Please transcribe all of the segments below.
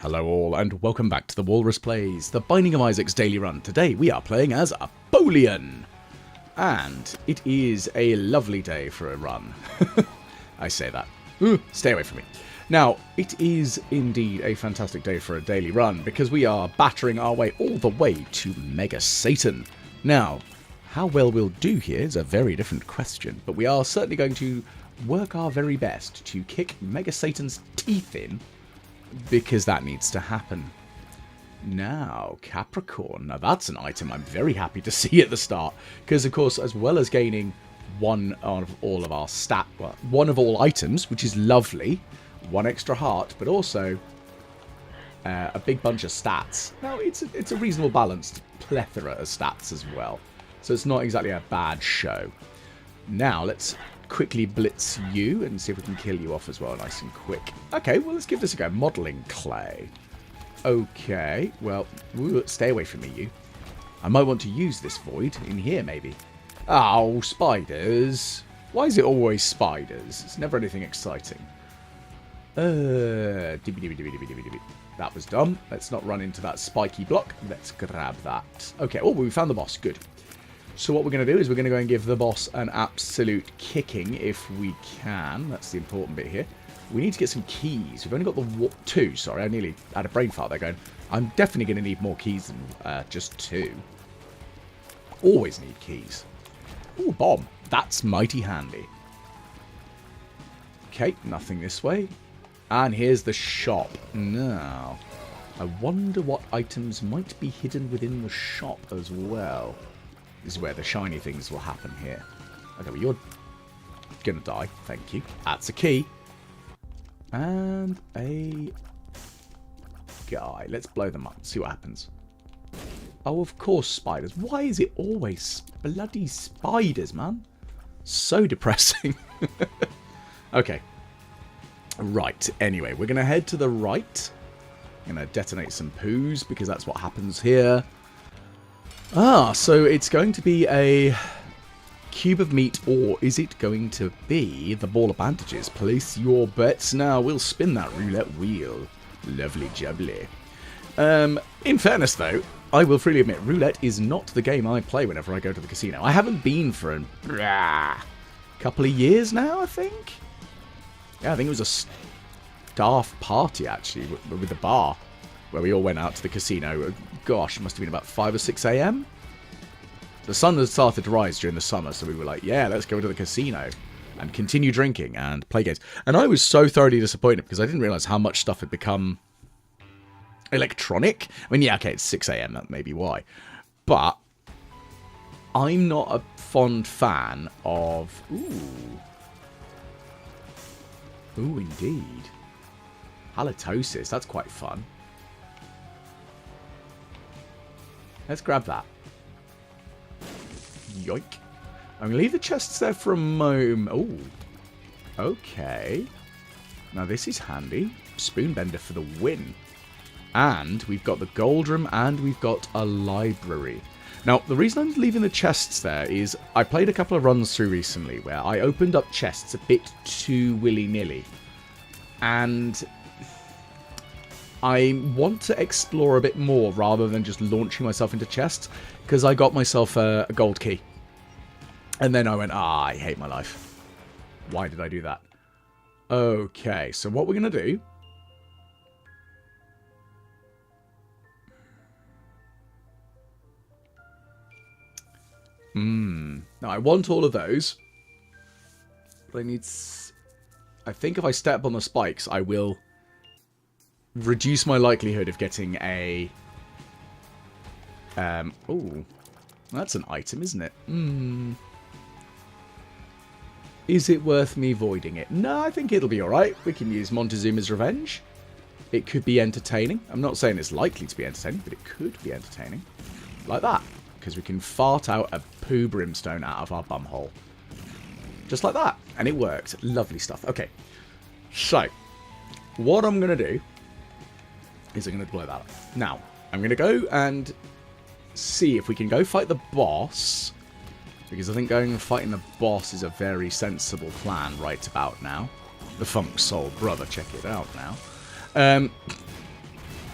Hello all, and welcome back to the Walrus Plays, the Binding of Isaac's daily run. Today we are playing as Apollyon, and it is a lovely day for a run. I say that. Stay away from me. Now, it is indeed a fantastic day for a daily run, because we are battering our way all the way to Mega Satan. Now, how well we'll do here is a very different question, but we are certainly going to work our very best to kick Mega Satan's teeth in, because that needs to happen. Now, Capricorn. Now that's an item I'm very happy to see at the start. Because, of course, as well as gaining one of all of our one of all items, which is lovely, one extra heart, but also a big bunch of stats. Now, it's a reasonable balanced plethora of stats as well. So it's not exactly a bad show. Now, let's quickly blitz you and see if we can kill you off as well, nice and quick. Okay, well, let's give this a go. Modelling clay. Okay, well, stay away from me, you. I might want to use this void in here, maybe. Oh, spiders. Why is it always spiders? It's never anything exciting. That was dumb. Let's not run into that spiky block. Let's grab that. Okay, oh, we found the boss. Good. So what we're going to do is we're going to go and give the boss an absolute kicking if we can. That's the important bit here. We need to get some keys. We've only got the two. Sorry, I nearly had a brain fart there going. I'm definitely going to need more keys than just two. Always need keys. Ooh, bomb. That's mighty handy. Okay, nothing this way. And here's the shop. Now, I wonder what items might be hidden within the shop as well. This is where the shiny things will happen here. Okay, well, you're gonna die. Thank you. That's a key. And a guy. Let's blow them up. See what happens. Oh, of course, spiders. Why is it always bloody spiders, man? So depressing. Okay. Right. Anyway, we're gonna head to the right. Gonna detonate some poos because that's what happens here. Ah, so it's going to be a cube of meat, or is it going to be the ball of bandages? Place your bets now. We'll spin that roulette wheel. Lovely jubbly. In fairness, though, I will freely admit, roulette is not the game I play whenever I go to the casino. I haven't been for a couple of years now, I think. Yeah, I think it was a staff party, actually, with the bar, where we all went out to the casino. Gosh, it must have been about 5 or 6 a.m. The sun had started to rise during the summer, so we were like, yeah, let's go to the casino and continue drinking and play games. And I was so thoroughly disappointed because I didn't realise how much stuff had become electronic. I mean, yeah, okay, it's 6 a.m, that may be why. But I'm not a fond fan of... Ooh, indeed. Halitosis, that's quite fun. Let's grab that. Yoink. I'm going to leave the chests there for a moment. Oh. Okay. Now this is handy. Spoonbender for the win. And we've got the gold room and we've got a library. Now, the reason I'm leaving the chests there is I played a couple of runs through recently where I opened up chests a bit too willy-nilly. And I want to explore a bit more rather than just launching myself into chests, because I got myself a gold key. And then I went, I hate my life. Why did I do that? Okay, so what we're going to do... Now, I want all of those. But I need... I think if I step on the spikes, I will... reduce my likelihood of getting a... oh, that's an item, isn't it? Is it worth me voiding it? No, I think it'll be alright. We can use Montezuma's Revenge. It could be entertaining. I'm not saying it's likely to be entertaining, but it could be entertaining. Like that. Because we can fart out a poo brimstone out of our bumhole. Just like that. And it worked. Lovely stuff. Okay. So, what I'm going to do is I'm going to blow that up. Now, I'm going to go and see if we can go fight the boss, because I think going and fighting the boss is a very sensible plan right about now. The Funk Soul Brother, check it out now.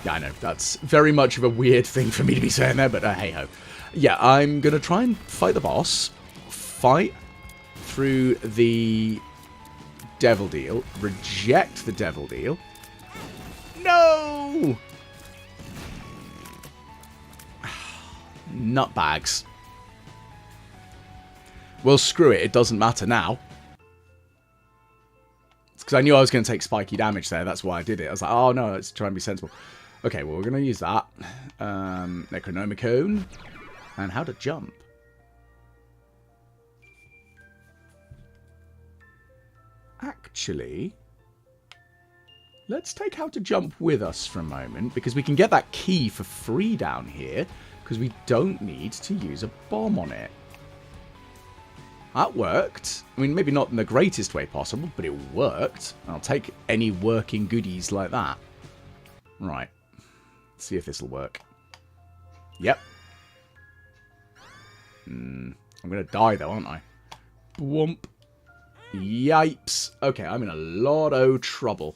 Yeah, I know. That's very much of a weird thing for me to be saying there, but hey-ho. Yeah, I'm going to try and fight the boss. Fight through the devil deal. Reject the devil deal. No! Nutbags. Well, screw it. It doesn't matter now. It's because I knew I was going to take spiky damage there. That's why I did it. I was like, oh, no, let's try and be sensible. Okay, well, we're going to use that. Necronomicon. And how to jump. Actually, let's take how to jump with us for a moment, because we can get that key for free down here, because we don't need to use a bomb on it. That worked. I mean, maybe not in the greatest way possible, but it worked. I'll take any working goodies like that. Right. Let's see if this will work. Yep. I'm going to die, though, aren't I? Whoomp. Yipes. Okay, I'm in a lot of trouble.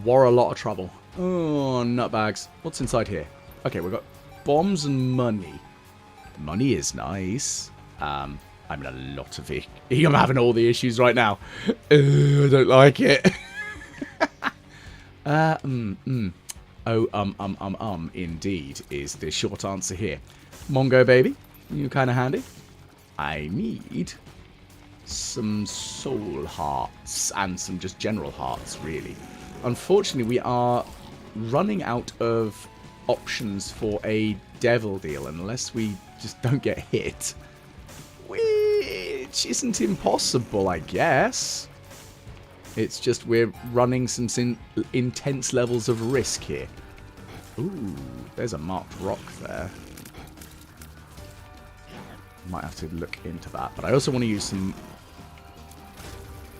War a lot of trouble. Oh, nutbags. What's inside here? Okay, we've got bombs and money. Money is nice. I'm in a lot of it. I'm having all the issues right now. I don't like it. Indeed, is the short answer here. Mongo, baby. You kind of handy. I need some soul hearts and some just general hearts, really. Unfortunately, we are running out of options for a devil deal unless we just don't get hit. Which isn't impossible, I guess. It's just we're running some intense levels of risk here. Ooh, there's a marked rock there. Might have to look into that. But I also want to use some...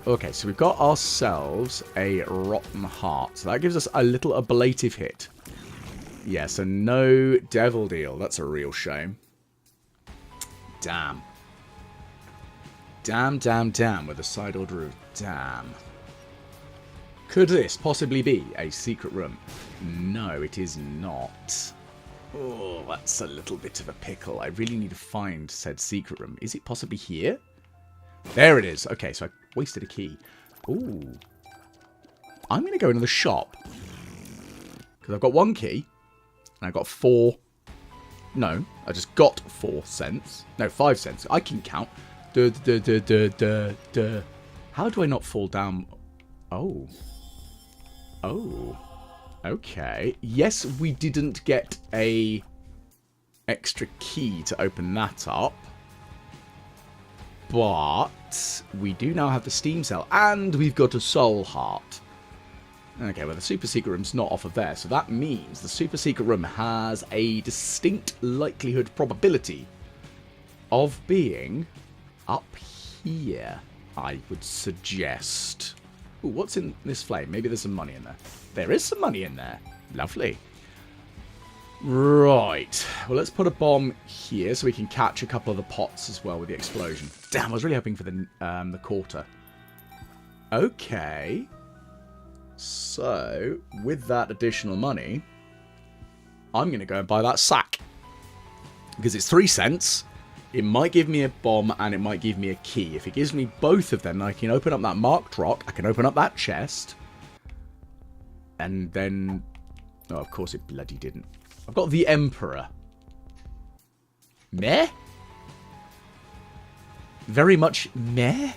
Okay, so we've got ourselves a rotten heart. So that gives us a little ablative hit. Yeah, so no devil deal. That's a real shame. Damn. Damn, damn, damn, with a side order of damn. Could this possibly be a secret room? No, it is not. Oh, that's a little bit of a pickle. I really need to find said secret room. Is it possibly here? There it is. Okay, so I wasted a key. Ooh. I'm going to go into the shop. Because I've got 1 key. And I've got 4... No, I just got 4 cents. No, 5 cents. I can count. How do I not fall down? Oh. Oh. Okay. Yes, we didn't get a extra key to open that up. But we do now have the steam cell. And we've got a soul heart. Okay, well, the super secret room's not off of there. So that means the super secret room has a distinct likelihood probability of being up here, I would suggest. Ooh, what's in this flame? Maybe there's some money in there. There is some money in there. Lovely. Right. Well, let's put a bomb here so we can catch a couple of the pots as well with the explosion. Damn, I was really hoping for the quarter. Okay. So, with that additional money, I'm going to go and buy that sack. Because it's 3 cents. It might give me a bomb and it might give me a key. If it gives me both of them, I can open up that marked rock. I can open up that chest. And then... Oh, of course it bloody didn't. I've got the Emperor. Meh? Very much meh?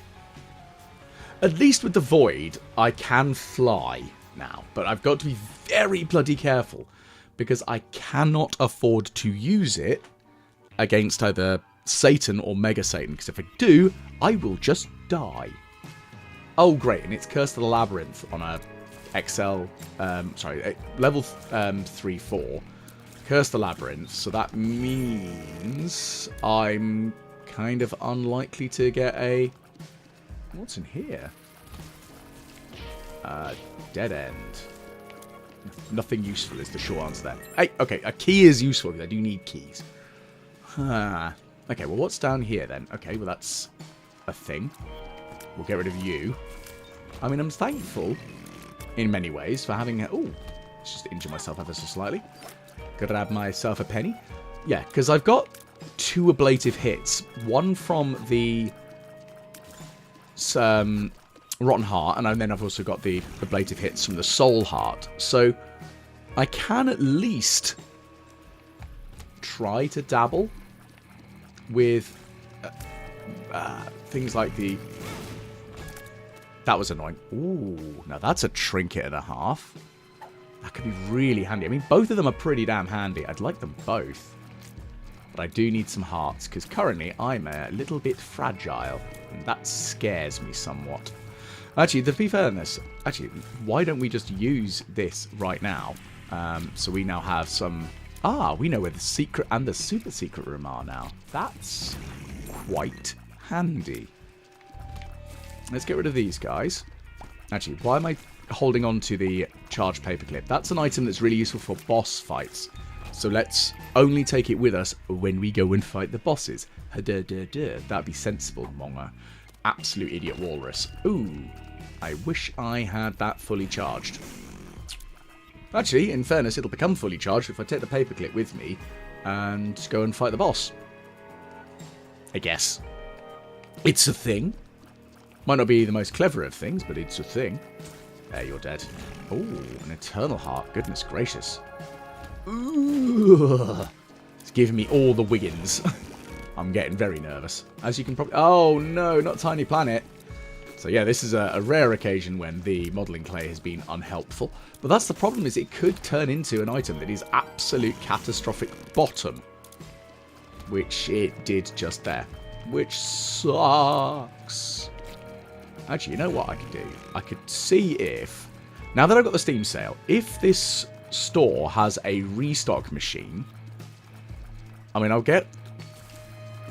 At least with the Void, I can fly now. But I've got to be very bloody careful. Because I cannot afford to use it against either Satan or Mega Satan. Because if I do, I will just die. Oh, great. And it's Curse of the Labyrinth on a level 3-4. Curse the Labyrinth. So that means I'm kind of unlikely to get a... What's in here? Dead end. Nothing useful is the short answer there. Hey, okay, a key is useful because I do need keys. Okay, well, what's down here then? Okay, well, that's a thing. We'll get rid of you. I mean, I'm thankful in many ways for having... Ooh, let's just injure myself ever so slightly. Grab myself a penny. Yeah, because I've got 2 ablative hits. One from the Rotten Heart, and then I've also got the ablative hits from the Soul Heart. So I can at least try to dabble with things like the... That was annoying. Ooh, now that's a trinket and a half. That could be really handy. I mean, both of them are pretty damn handy. I'd like them both. But I do need some hearts, because currently I'm a little bit fragile. And that scares me somewhat. Actually, to be fair on this, actually, why don't we just use this right now? So we now have some... Ah, we know where the secret and the super secret room are now. That's quite handy. Let's get rid of these guys. Actually, why am I holding on to the charged paperclip? That's an item that's really useful for boss fights. So let's only take it with us when we go and fight the bosses. That'd be sensible, Monga. Absolute idiot walrus. Ooh, I wish I had that fully charged. Actually, in fairness, it'll become fully charged if I take the paperclip with me and go and fight the boss. I guess. It's a thing. Might not be the most clever of things, but it's a thing. There, you're dead. Ooh, an eternal heart. Goodness gracious. Ooh. It's giving me all the Wiggins. I'm getting very nervous. As you can probably... Oh, no, not Tiny Planet. So, yeah, this is a rare occasion when the modelling clay has been unhelpful. But that's the problem, is it could turn into an item that is absolute catastrophic bottom. Which it did just there. Which sucks. Actually, you know what I could do? I could see if... Now that I've got the Steam sale, if this store has a restock machine... I mean, I'll get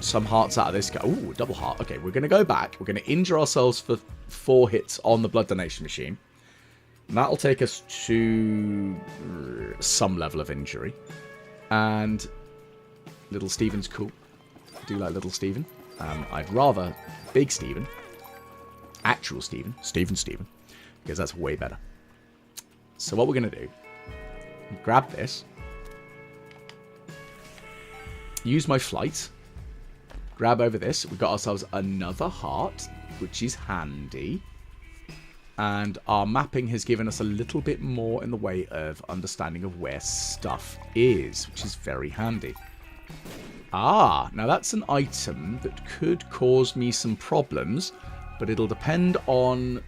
some hearts out of this guy. Ooh, double heart. Okay, we're going to go back. We're going to injure ourselves for 4 hits on the blood donation machine. And that'll take us to some level of injury. And Little Steven's cool. I do like Little Steven. I'd rather Big Steven. Actual Steven. Steven. Because that's way better. So what we're going to do... Grab this. Use my flight. Grab over this. We've got ourselves another heart, which is handy. And our mapping has given us a little bit more in the way of understanding of where stuff is, which is very handy. Ah, now that's an item that could cause me some problems, but it'll depend on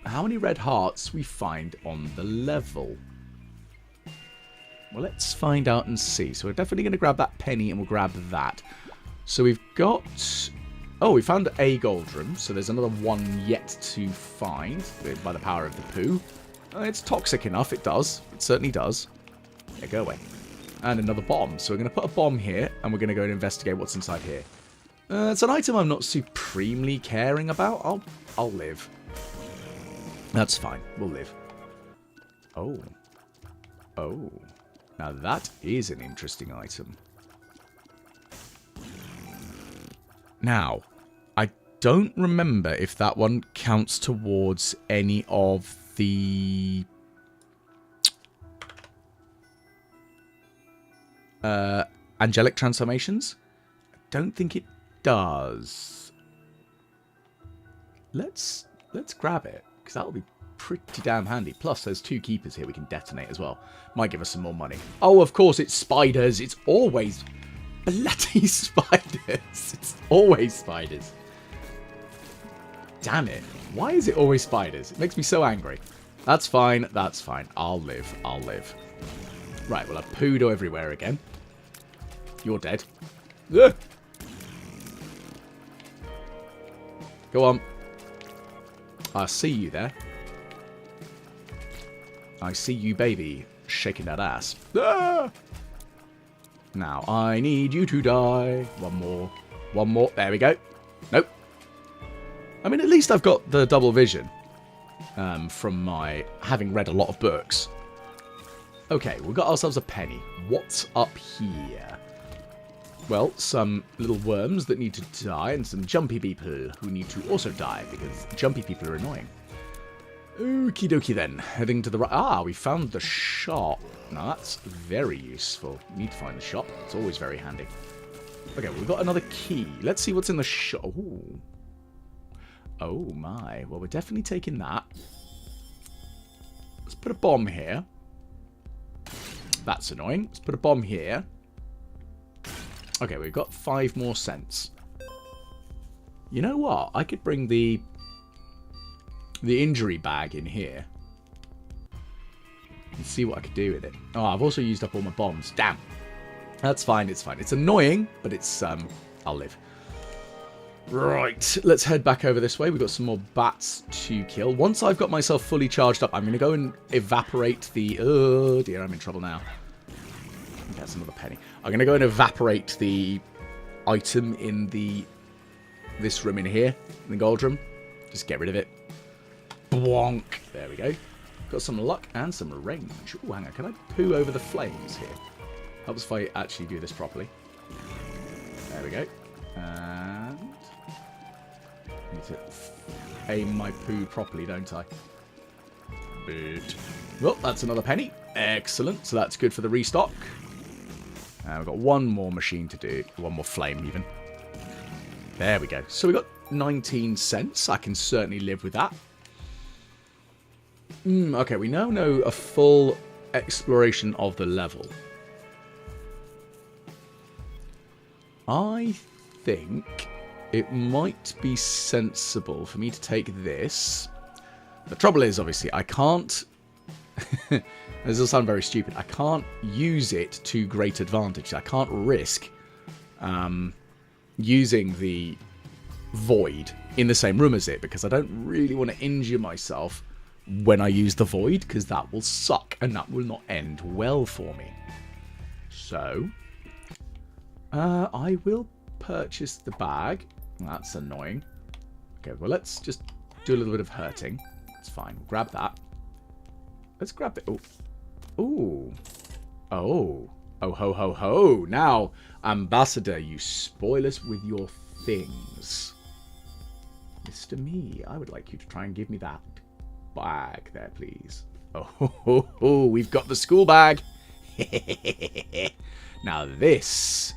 how many red hearts we find on the level. Well, let's find out and see. So we're definitely going to grab that penny and we'll grab that. So we've got... Oh, we found a gold room. So there's another one yet to find by the power of the poo. It's toxic enough. It does. It certainly does. Yeah, go away. And another bomb. So we're going to put a bomb here and we're going to go and investigate what's inside here. It's an item I'm not supremely caring about. I'll live. That's fine. We'll live. Oh. Oh. Now that is an interesting item. Now, I don't remember if that one counts towards any of the angelic transformations. I don't think it does. Let's grab it, because that'll be pretty damn handy. Plus, there's 2 keepers here we can detonate as well. Might give us some more money. Oh, of course, it's spiders. It's always bloody spiders. It's always spiders. Damn it. Why is it always spiders? It makes me so angry. That's fine. That's fine. I'll live. I'll live. Right, well, I've pooed everywhere again. You're dead. Ugh. Go on. I see you there. I see you, baby, shaking that ass. Ah! Now, I need you to die. One more. One more. There we go. Nope. I mean, at least I've got the double vision from my having read a lot of books. Okay, we've got ourselves a penny. What's up here? Well, some little worms that need to die and some jumpy people who need to also die because jumpy people are annoying. Okie dokie then. Heading to the right. Ah, we found the shop. Now that's very useful. Need to find the shop. It's always very handy. Okay, we've got another key. Let's see what's in the shop. Ooh. Oh my. Well, we're definitely taking that. Let's put a bomb here. That's annoying. Let's put a bomb here. Okay, we've got 5 more cents. You know what? I could bring the injury bag in here and see what I could do with it. Oh, I've also used up all my bombs. Damn. That's fine. It's fine. It's annoying, but it's I'll live. Right, let's head back over this way. We've got some more bats to kill. Once I've got myself fully charged up, I'm going to go and evaporate the... Oh, dear, I'm in trouble now. That's another penny. I'm going to go and evaporate the item in this room in here, in the gold room. Just get rid of it. Bonk. There we go. Got some luck and some range. Ooh, hang on. Can I poo over the flames here? Helps if I actually do this properly. There we go. And... need to aim my poo properly, don't I? But... well, that's another penny. Excellent. So that's good for the restock. We've got one more machine to do. One more flame, even. There we go. So we've got 19 cents. I can certainly live with that. Okay, we now know a full exploration of the level. I think it might be sensible for me to take this. The trouble is, obviously, I can't... this will sound very stupid. I can't use it to great advantage. I can't risk using the void in the same room as it, because I don't really want to injure myself when I use the void, because that will suck and that will not end well for me. So, I will purchase the bag. That's annoying. Okay, well, let's just do a little bit of hurting. That's fine. We'll grab that. Let's grab it. Oh. Ooh. Oh. Oh, ho, ho, ho. Now, Ambassador, you spoil us with your things. Mr. Me, I would like you to try and give me that bag there, please. Oh, ho, ho, ho. We've got the school bag. Now, this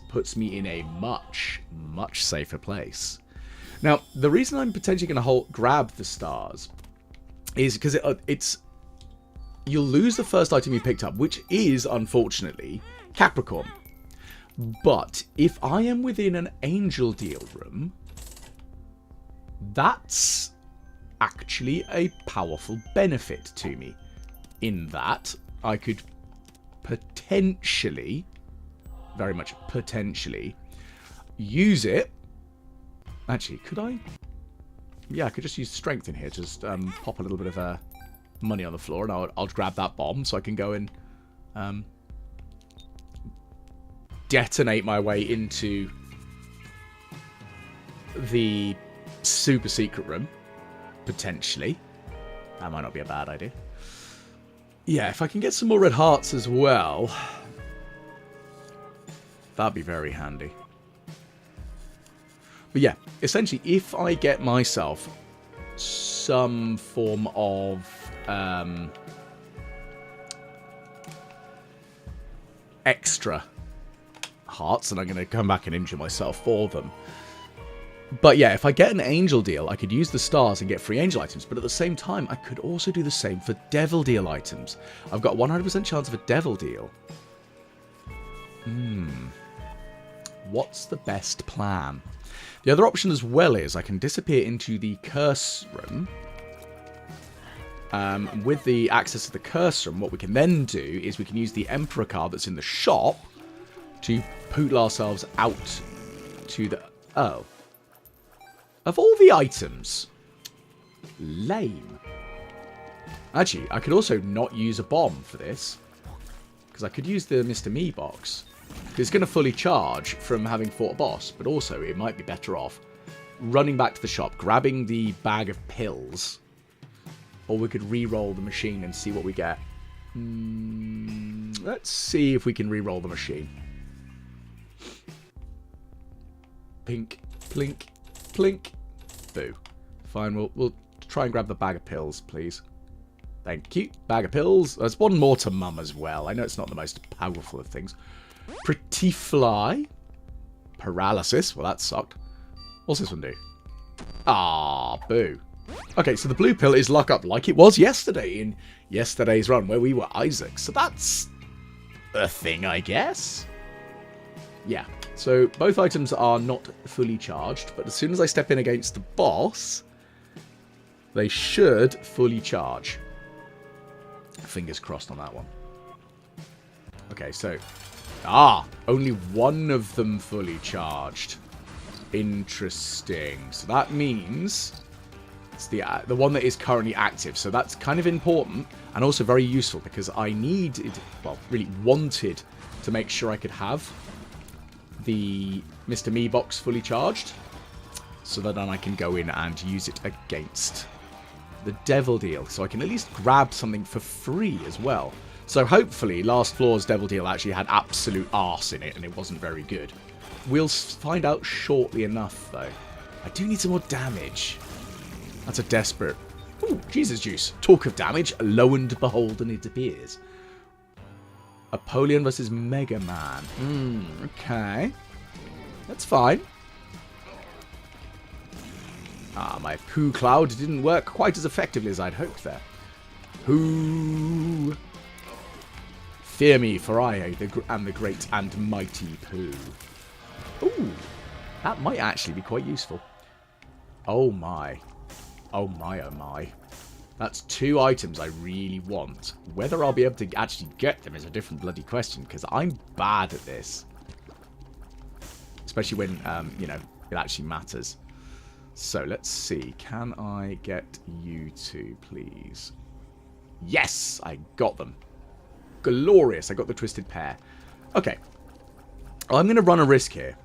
puts me in a much, much safer place. Now, the reason I'm potentially going to grab the stars is because it's... you'll lose the first item you picked up, which is, unfortunately, Capricorn. But if I am within an angel deal room, that's actually a powerful benefit to me. In that, I could potentially, very much potentially, use it. Actually, could I? Yeah, I could just use strength in here. Just pop a little bit of money on the floor, and I'll grab that bomb so I can go and detonate my way into the super secret room. Potentially. That might not be a bad idea. Yeah, if I can get some more red hearts as well, that'd be very handy. But yeah, essentially, if I get myself some form of extra hearts, and I'm going to come back and injure myself for them. But yeah, if I get an angel deal, I could use the stars and get free angel items. But at the same time, I could also do the same for devil deal items. I've got 100% chance of a devil deal. What's the best plan? The other option as well is I can disappear into the curse room. With the access to the curse room, what we can then do is we can use the Emperor card that's in the shop to pootle ourselves out to the... oh. Of all the items. Lame. Actually, I could also not use a bomb for this. Because I could use the Mr. Me box. It's going to fully charge from having fought a boss. But also, it might be better off running back to the shop, grabbing the bag of pills. Or we could re-roll the machine and see what we get. Let's see if we can re-roll the machine. Pink, plink, plink, boo. Fine, we'll try and grab the bag of pills, please. Thank you. Bag of pills. There's one more to mum as well. I know it's not the most powerful of things. Pretty fly. Paralysis. Well, that sucked. What's this one do? Ah, boo. Okay, so the blue pill is lock up like it was yesterday in yesterday's run where we were Isaac. So that's a thing, I guess. Yeah. So both items are not fully charged, but as soon as I step in against the boss, they should fully charge. Fingers crossed on that one. Okay, so... only one of them fully charged. Interesting. So that means it's the one that is currently active. So that's kind of important and also very useful because I needed, well, really wanted to make sure I could have the Mr. Me box fully charged so that then I can go in and use it against the Devil Deal. So I can at least grab something for free as well. So hopefully last floor's Devil Deal actually had absolute arse in it and it wasn't very good. We'll find out shortly enough, though. I do need some more damage. That's a desperate... Ooh, Jesus juice. Talk of damage. Lo and behold, and it appears. Apollyon versus Mega Man. Okay. That's fine. My poo cloud didn't work quite as effectively as I'd hoped there. Poo. Fear me, for I am the great and mighty poo. Ooh, that might actually be quite useful. Oh my. Oh my, oh my. That's 2 items I really want. Whether I'll be able to actually get them is a different bloody question, because I'm bad at this. Especially when, you know, it actually matters. So, let's see. Can I get you 2, please? Yes! I got them. Glorious. I got the twisted pair. Okay. I'm going to run a risk here.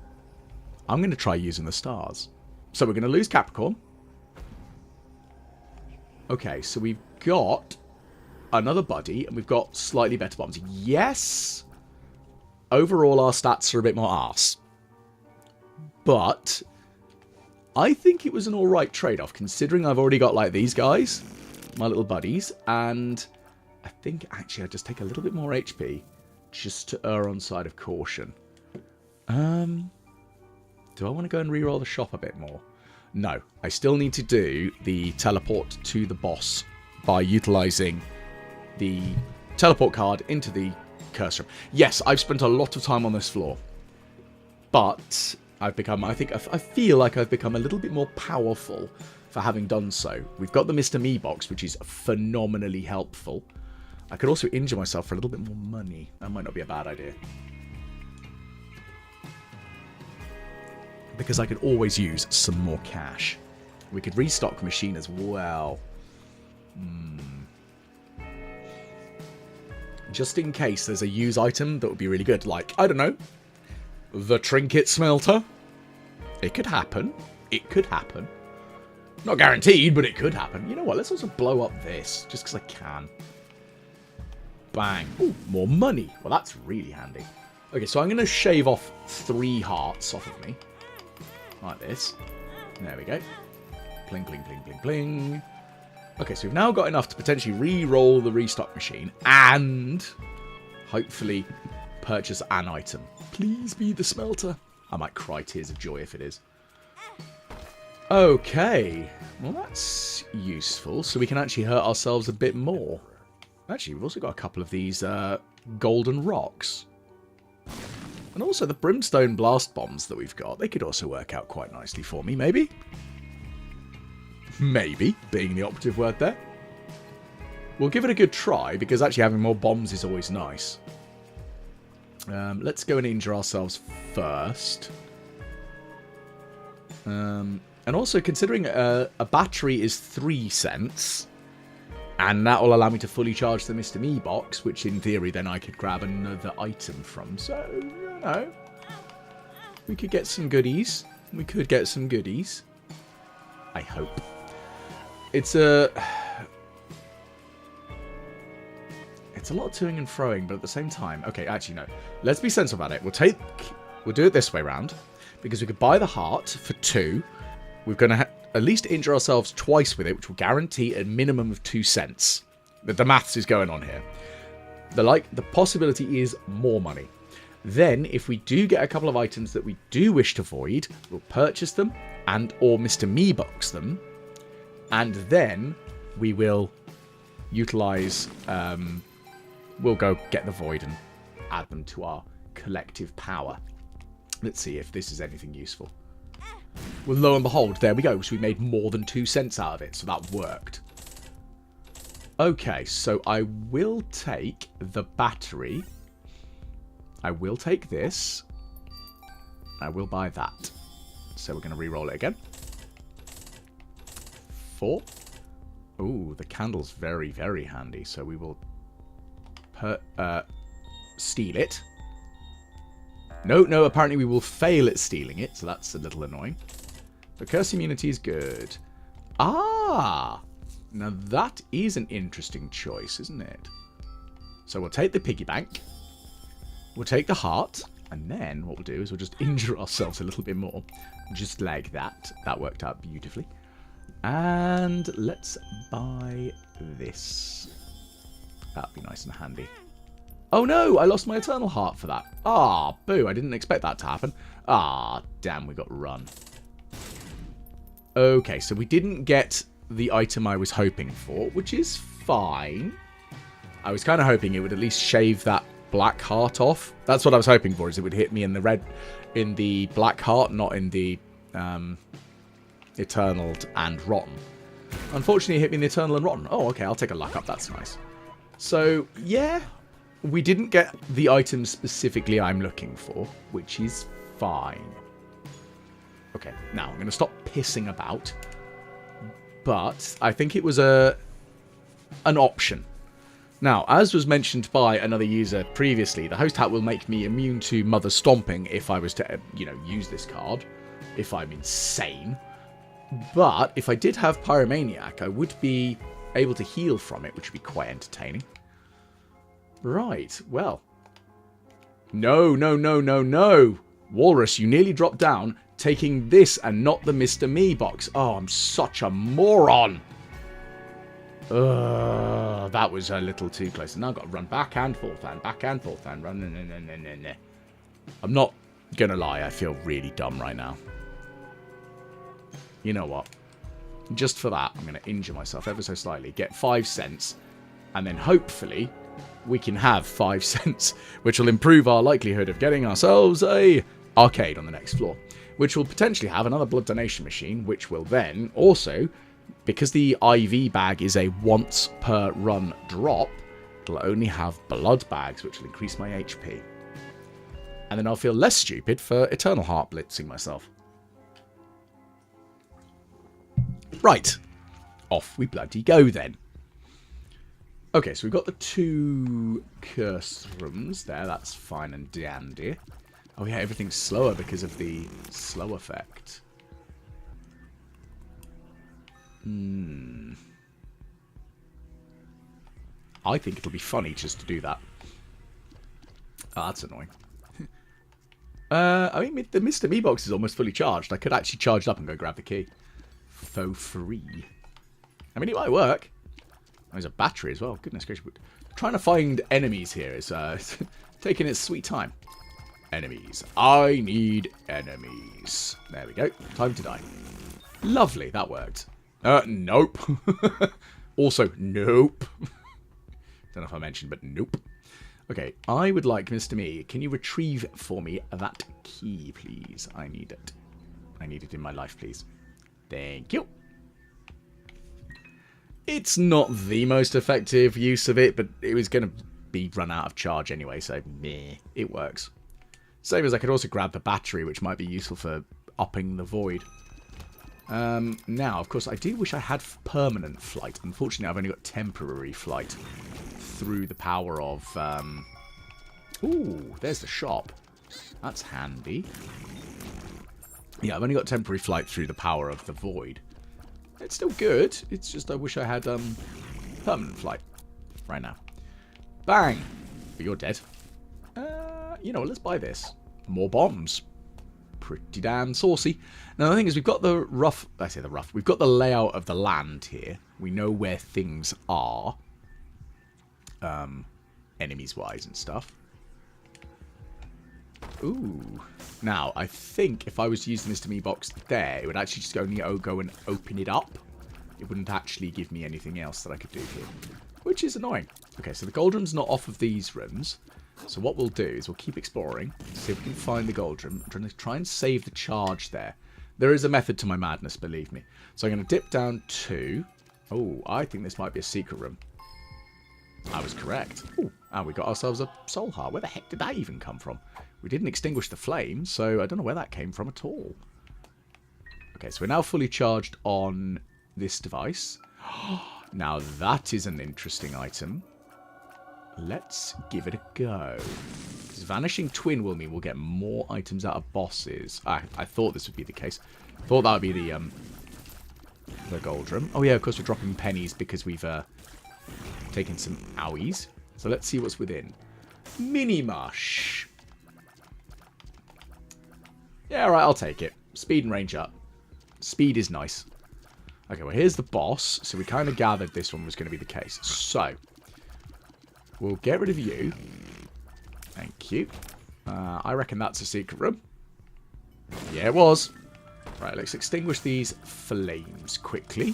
I'm going to try using the stars. So we're going to lose Capricorn. Okay, so we've got another buddy, and we've got slightly better bombs. Yes! Overall, our stats are a bit more arse. But I think it was an alright trade-off, considering I've already got, like, these guys, my little buddies, and I think, actually, I'd just take a little bit more HP, just to err on side of caution. Do I want to go and reroll the shop a bit more? No. I still need to do the teleport to the boss by utilizing the teleport card into the curse room. Yes, I've spent a lot of time on this floor. But I've become, I feel like I've become a little bit more powerful for having done so. We've got the Mr. Me box, which is phenomenally helpful. I could also injure myself for a little bit more money. That might not be a bad idea. Because I could always use some more cash. We could restock machine as well. Just in case there's a use item that would be really good. Like, I don't know, the trinket smelter. It could happen. It could happen. Not guaranteed, but it could happen. You know what? Let's also blow up this. Just because I can. Bang. Ooh, more money. Well, that's really handy. Okay, so I'm going to shave off 3 hearts off of me. Like this. There we go. Pling, pling, pling, pling, pling. Okay, so we've now got enough to potentially re-roll the restock machine and hopefully purchase an item. Please be the smelter. I might cry tears of joy if it is. Okay. Well, that's useful. So we can actually hurt ourselves a bit more. Actually, we've also got a couple of these golden rocks. And also the brimstone blast bombs that we've got. They could also work out quite nicely for me, maybe. Maybe, being the operative word there. We'll give it a good try, because actually having more bombs is always nice. Let's go and injure ourselves first. And also, considering a battery is 3 cents, and that will allow me to fully charge the Mr. Me box, which in theory then I could grab another item from. So, you know, we could get some goodies. We could get some goodies. I hope. It's a lot of toing and froing, but at the same time... Okay, actually, no. Let's be sensible about it. We'll do it this way round, because we could buy the heart for 2, we're going to at least injure ourselves twice with it, which will guarantee a minimum of 2 cents. The maths is going on here. The possibility is more money. Then, if we do get a couple of items that we do wish to void, we'll purchase them and or Mr. Me box them, and then we will utilize. We'll go get the void and add them to our collective power. Let's see if this is anything useful. Well, lo and behold, there we go. So we made more than 2 cents out of it, so that worked. Okay, so I will take the battery. I will take this. I will buy that. So we're going to re-roll it again. 4. Ooh, the candle's very, very handy. So we will steal it. No, apparently we will fail at stealing it, so that's a little annoying. But curse immunity is good. Ah! Now that is an interesting choice, isn't it? So we'll take the piggy bank. We'll take the heart. And then what we'll do is we'll just injure ourselves a little bit more. Just like that. That worked out beautifully. And let's buy this. That'd be nice and handy. Oh no, I lost my eternal heart for that. Ah, boo, I didn't expect that to happen. Ah, damn, we got run. Okay, so we didn't get the item I was hoping for, which is fine. I was kind of hoping it would at least shave that black heart off. That's what I was hoping for, is it would hit me in the black heart, not in the eternal and rotten. Unfortunately, it hit me in the eternal and rotten. Oh, okay, I'll take a luck up. That's nice. So, yeah, we didn't get the item specifically I'm looking for, which is fine. Okay, now I'm going to stop pissing about. But I think it was an option. Now, as was mentioned by another user previously, the host hat will make me immune to mother stomping if I was to, use this card. If I'm insane. But if I did have Pyromaniac, I would be able to heal from it, which would be quite entertaining. Right, well. No. Walrus, you nearly dropped down, taking this and not the Mr. Me box. Oh, I'm such a moron. That was a little too close. And now I've got to run back and forth and run. I'm not going to lie, I feel really dumb right now. You know what? Just for that, I'm going to injure myself ever so slightly, get 5 cents, and then hopefully we can have 5 cents, which will improve our likelihood of getting ourselves a arcade on the next floor, which will potentially have another blood donation machine, which will then also, because the IV bag is a once per run drop, it'll only have blood bags, which will increase my HP. And then I'll feel less stupid for Eternal Heart blitzing myself. Right. Off we bloody go then. Okay, so we've got the 2 curse rooms there. That's fine and dandy. Oh yeah, everything's slower because of the slow effect. I think it'll be funny just to do that. Oh, that's annoying. I mean, the Mr. Me box is almost fully charged. I could actually charge it up and go grab the key. For free. I mean, it might work. There's a battery as well. Goodness gracious. Trying to find enemies here is taking its sweet time. Enemies. I need enemies. There we go. Time to die. Lovely. That worked. Nope. Also, nope. Don't know if I mentioned, but nope. Okay, I would like, Mr. Me, can you retrieve for me that key, please? I need it. I need it in my life, please. Thank you. It's not the most effective use of it, but it was going to be run out of charge anyway, so meh, it works. Same as I could also grab the battery, which might be useful for upping the void. Now, of course, I do wish I had permanent flight. Unfortunately, I've only got temporary flight through the power of... Ooh, there's the shop. That's handy. Yeah, I've only got temporary flight through the power of the void. It's still good. It's just I wish I had permanent flight right now. Bang! But you're dead. You know what? Let's buy this. More bombs. pretty damn saucy. Now the thing is, we've got the rough, we've got the layout of the land here. We know where things are, enemies-wise and stuff. Ooh. Now, I think if I was using this to me box there, it would actually just only go and open it up. It wouldn't actually give me anything else that I could do here, which is annoying. Okay, so the gold room's not off of these rooms. So what we'll do is we'll keep exploring, see if we can find the gold room. I'm trying to try and save the charge there. There is a method to my madness, believe me. So I'm going to dip down to... Oh, I think this might be a secret room. I was correct. Oh, and we got ourselves a soul heart. Where the heck did that even come from? We didn't extinguish the flame, so I don't know where that came from at all. Okay, so we're now fully charged on this device. Now that is an interesting item. Let's give it a go. This Vanishing Twin will mean we'll get more items out of bosses. I thought this would be the case. I thought that would be the gold room. Oh yeah, of course we're dropping pennies because we've taken some owies. So let's see what's within. Mini mush. Yeah, alright, I'll take it. Speed and range up. Speed is nice. Okay, well here's the boss. So we kind of gathered this one was going to be the case. So... we'll get rid of you. Thank you. I reckon that's a secret room. Yeah, it was. Right, let's extinguish these flames quickly.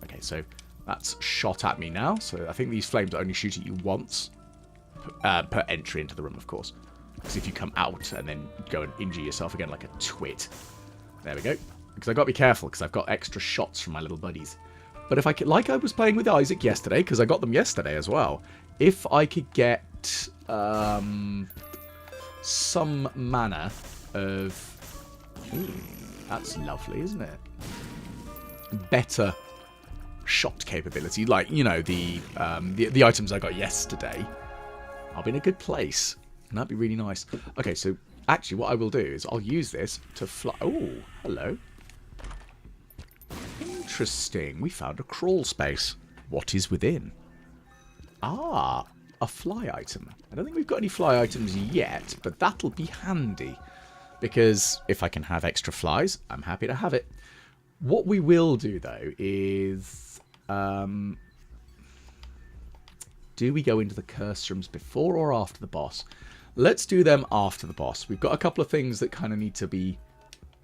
Okay, so that's shot at me now. So I think these flames only shoot at you once. Per entry into the room, of course. Because if you come out and then go and injure yourself again like a twit. There we go. Because I've got to be careful because I've got extra shots from my little buddies. But if I could, like I was playing with Isaac yesterday, because I got them yesterday as well, if I could get some manner of... Ooh, that's lovely, isn't it? Better shot capability, like, you know, the items I got yesterday, I'll be in a good place. And that'd be really nice. Okay, so actually what I will do is I'll use this to fly... Oh, hello. Interesting. We found a crawl space. What is within? Ah, a fly item. I don't think we've got any fly items yet, but that'll be handy. Because if I can have extra flies, I'm happy to have it. What we will do, though, is... do we go into the curse rooms before or after the boss? Let's do them after the boss. We've got a couple of things that kind of need to be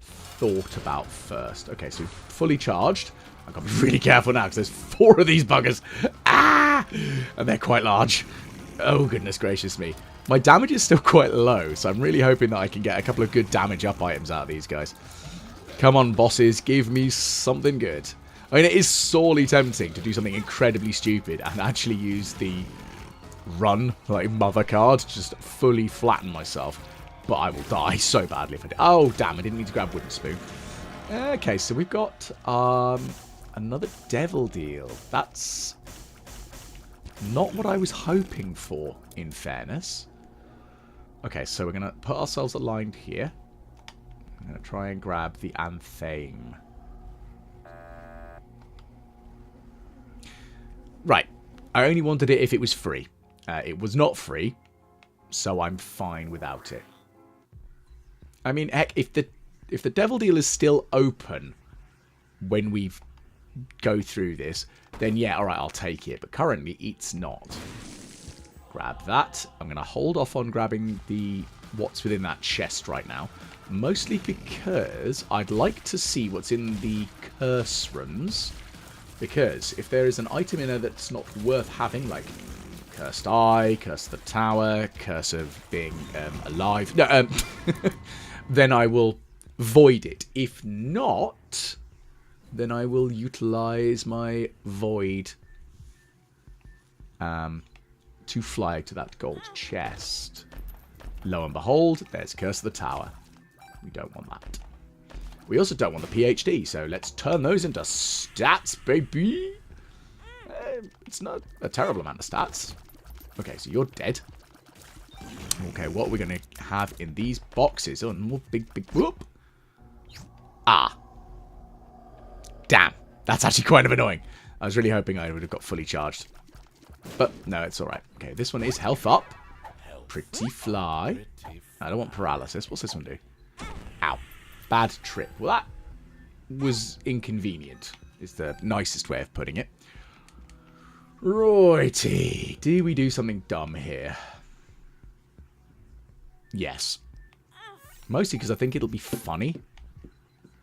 thought about first. Okay, so fully charged. I've got to be really careful now because there's 4 of these buggers. Ah! And they're quite large. Oh, goodness gracious me. My damage is still quite low, so I'm really hoping that I can get a couple of good damage up items out of these guys. Come on, bosses. Give me something good. I mean, it is sorely tempting to do something incredibly stupid and actually use the run, like, mother card to just fully flatten myself. But I will die so badly if I do. Oh, damn, I didn't need to grab wooden spoon. Okay, so we've got another devil deal. That's not what I was hoping for, in fairness. Okay, so we're going to put ourselves aligned here. I'm going to try and grab the Anthame. Right. I only wanted it if it was free. It was not free, so I'm fine without it. I mean, heck, if the devil deal is still open when we go through this, then yeah, alright, I'll take it. But currently, it's not. Grab that. I'm going to hold off on grabbing what's within that chest right now. Mostly because I'd like to see what's in the curse rooms. Because if there is an item in there that's not worth having, like Cursed Eye, Curse of the Tower, Curse of being alive, no, then I will void it. If not, then I will utilize my void to fly to that gold chest. Lo and behold, there's Curse of the Tower. We don't want that. We also don't want the PhD, so let's turn those into stats, baby. It's not a terrible amount of stats. Okay, so you're dead. Okay, what we're going to have in these boxes. Oh, more big, whoop. Ah. Damn. That's actually kind of annoying. I was really hoping I would have got fully charged. But, no, it's alright. Okay, this one is health up. Pretty fly. I don't want paralysis. What's this one do? Bad trip. Well, that was inconvenient, is the nicest way of putting it. Righty. Do we do something dumb here? Yes. Mostly because I think it'll be funny.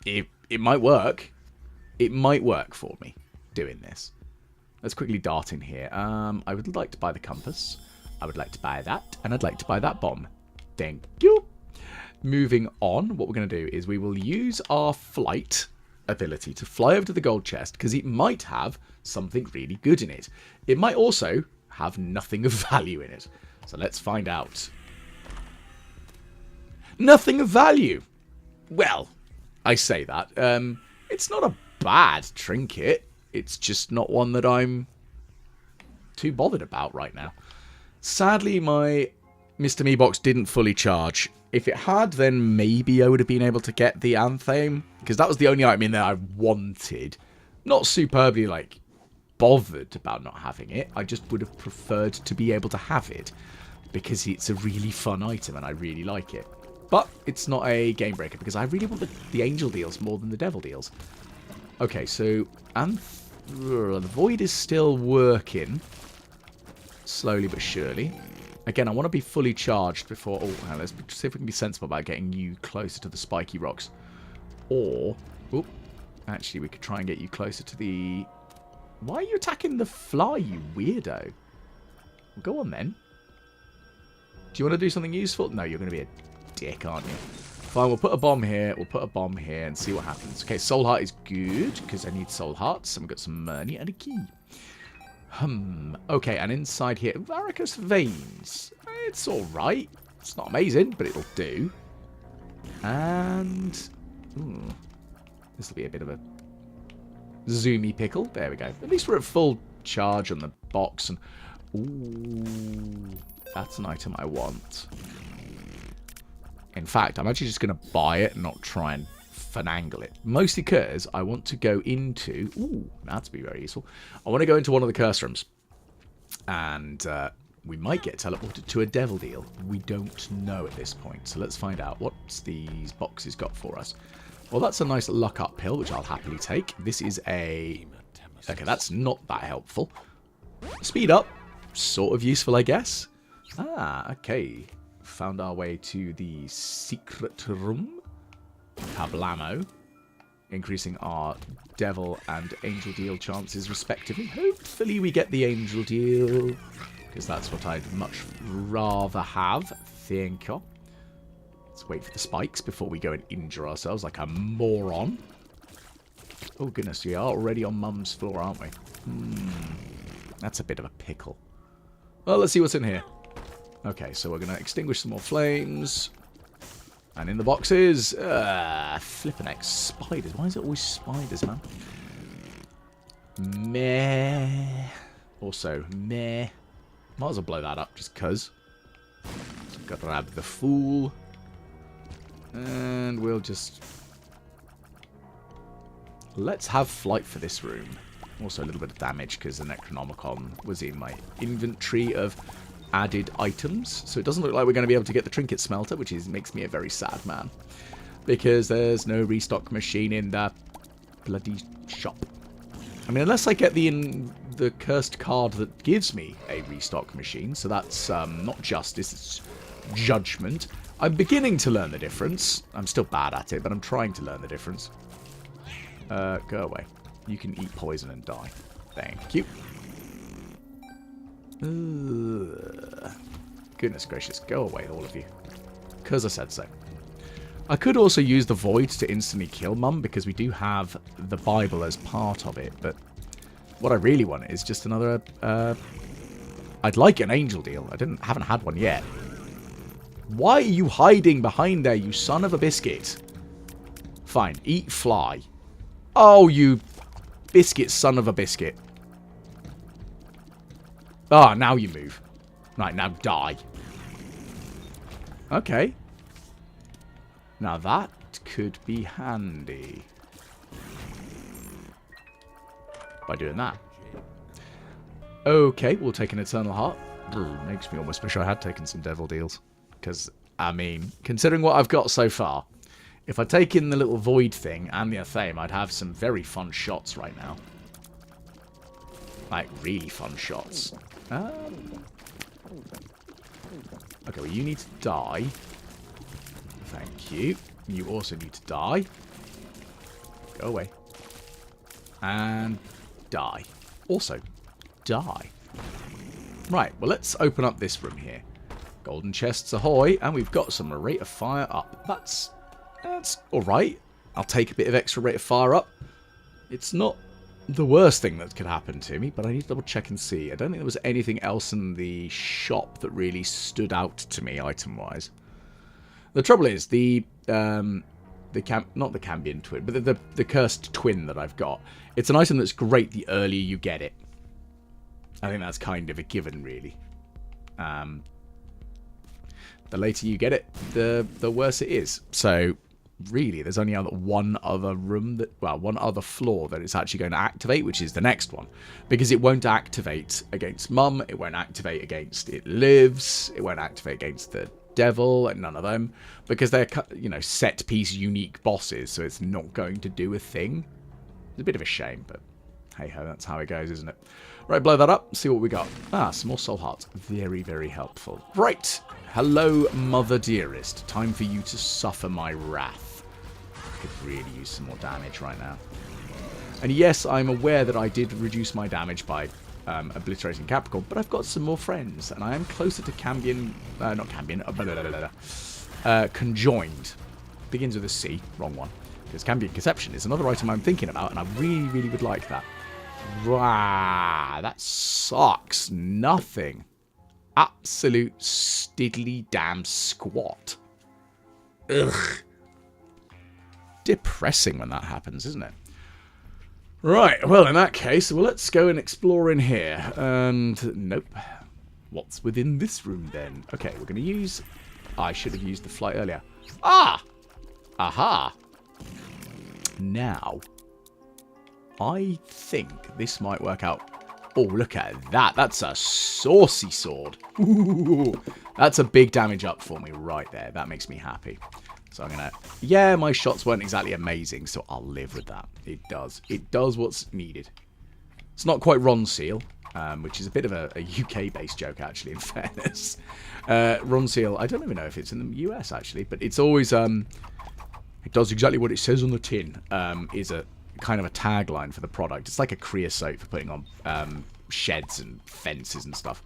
It might work. It might work for me doing this. Let's quickly dart in here. I would like to buy the compass. I would like to buy that. And I'd like to buy that bomb. Thank you. Moving on, what we're going to do is we will use our flight ability to fly over to the gold chest because it might have something really good in it. It might also have nothing of value in it. So let's find out. Nothing of value. Well, I say that. It's not a bad trinket. It's just not one that I'm too bothered about right now. Sadly, my Mr. Me box didn't fully charge. If it had, then maybe I would have been able to get the Anthem, because that was the only item in there I wanted. Not superbly, like, bothered about not having it. I just would have preferred to be able to have it, because it's a really fun item and I really like it. But it's not a game breaker, because I really want the angel deals more than the devil deals. Okay, so the void is still working. Slowly but surely. Again, I want to be fully charged before... Oh, let's see if we can be sensible about getting you closer to the spiky rocks. Or... Oh, actually, we could try and get you closer to the... Why are you attacking the fly, you weirdo? Well, go on, then. Do you want to do something useful? No, you're going to be a dick, aren't you? Fine, we'll put a bomb here. We'll put a bomb here and see what happens. Okay, soul heart is good, because I need soul hearts. And we've got some money and a key. Okay, and inside here, varicose veins. It's alright. It's not amazing, but it'll do. And... this will be a bit of a zoomy pickle. There we go. At least we're at full charge on the box. And ooh, that's an item I want. In fact, I'm actually just going to buy it and not try and finagle it. Mostly because I want to go into... Ooh, that'd be very useful. I want to go into one of the curse rooms. And we might get teleported to a devil deal. We don't know at this point. So let's find out what's these boxes got for us. Well, that's a nice luck up pill, which I'll happily take. This is a... Okay, that's not that helpful. Speed up. Sort of useful, I guess. Ah, okay. Found our way to the secret room. Kablamo. Increasing our devil and angel deal chances respectively. Hopefully we get the angel deal, because that's what I'd much rather have. Thank you. Let's wait for the spikes before we go and injure ourselves like a moron. Oh goodness, we are already on Mum's floor, aren't we? That's a bit of a pickle. Well, let's see what's in here. Okay, so we're going to extinguish some more flames. And in the boxes, flippin' X, spiders. Why is it always spiders, man? Meh. Also, meh. Might as well blow that up just cuz. Got to grab the fool. And we'll just... Let's have flight for this room. Also a little bit of damage because the Necronomicon was in my inventory of added items. So it doesn't look like we're going to be able to get the trinket smelter, which makes me a very sad man. Because there's no restock machine in the bloody shop. I mean, unless I get the cursed card that gives me a restock machine. So that's not justice, it's judgment. I'm beginning to learn the difference. I'm still bad at it, but I'm trying to learn the difference. Go away. You can eat poison and die. Thank you. Goodness gracious, go away, all of you. Because I said so. I could also use the void to instantly kill Mum, because we do have the Bible as part of it, but what I really want is just another... I'd like an angel deal. I haven't had one yet. Why are you hiding behind there, you son of a biscuit? Fine, eat fly. Oh, you biscuit son of a biscuit. Ah, now you move. Right, now die. Okay. Now that could be handy. By doing that. Okay, we'll take an Eternal Heart. Makes me almost wish I had taken some Devil Deals. Because, I mean, considering what I've got so far, If I take in the little void thing and the Athame, I'd have some very fun shots right now. Like, really fun shots. Okay, well, you need to die. Thank you. You also need to die. Go away. And die. Also, die. Right, well, let's open up this room here. Golden chests ahoy, and we've got some rate of fire up. That's alright. I'll take a bit of extra rate of fire up. It's not the worst thing that could happen to me, but I need to double check and see. I don't think there was anything else in the shop that really stood out to me item-wise. The trouble is, not the Cambion twin, but the cursed twin that I've got. It's an item that's great the earlier you get it. I think that's kind of a given, really. The later you get it, the worse it is. So, really, there's only one other floor that it's actually going to activate, which is the next one. Because it won't activate against Mum, it won't activate against It Lives, it won't activate against the Devil, and none of them. Because they're, set-piece unique bosses, so it's not going to do a thing. It's a bit of a shame, but hey-ho, that's how it goes, isn't it? Right, blow that up, see what we got. Some more soul hearts. Very, very helpful. Right. Hello, Mother Dearest. Time for you to suffer my wrath. I could really use some more damage right now. And yes, I'm aware that I did reduce my damage by obliterating Capricorn, but I've got some more friends, and I am closer to Conjoined. Begins with a C, wrong one. Because Cambion Conception is another item I'm thinking about, and I really, really would like that. Rah, that sucks. Nothing. Absolute stiddly damn squat. Ugh. Depressing when that happens, isn't it? Right, well, in that case, let's go and explore in here. And, nope. What's within this room, then? Okay, we're going to use... I should have used the flight earlier. Ah! Aha! Now, I think this might work out. Oh, look at that. That's a saucy sword. Ooh, that's a big damage up for me right there. That makes me happy. So I'm going to... Yeah, my shots weren't exactly amazing, so I'll live with that. It does. It does what's needed. It's not quite Ron Seal, which is a bit of a UK-based joke, actually, in fairness. Ron Seal, I don't even know if it's in the US, actually, but it's always... it does exactly what it says on the tin, is a kind of a tagline for the product. It's like a creosote for putting on sheds and fences and stuff.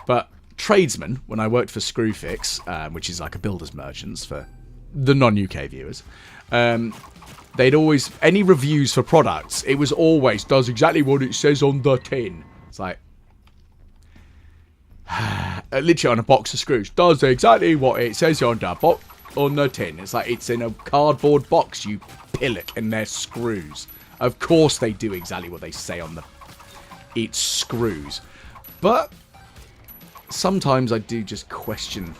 But Tradesman, when I worked for Screwfix, which is like a builder's merchants for the non-UK viewers, they'd always, any reviews for products, it was always, does exactly what it says on the tin. It's like, literally on a box of screws, does exactly what it says on the tin. It's like, it's in a cardboard box, you pillock, and they're screws. Of course they do exactly what they say on the... It's screws. But sometimes I do just question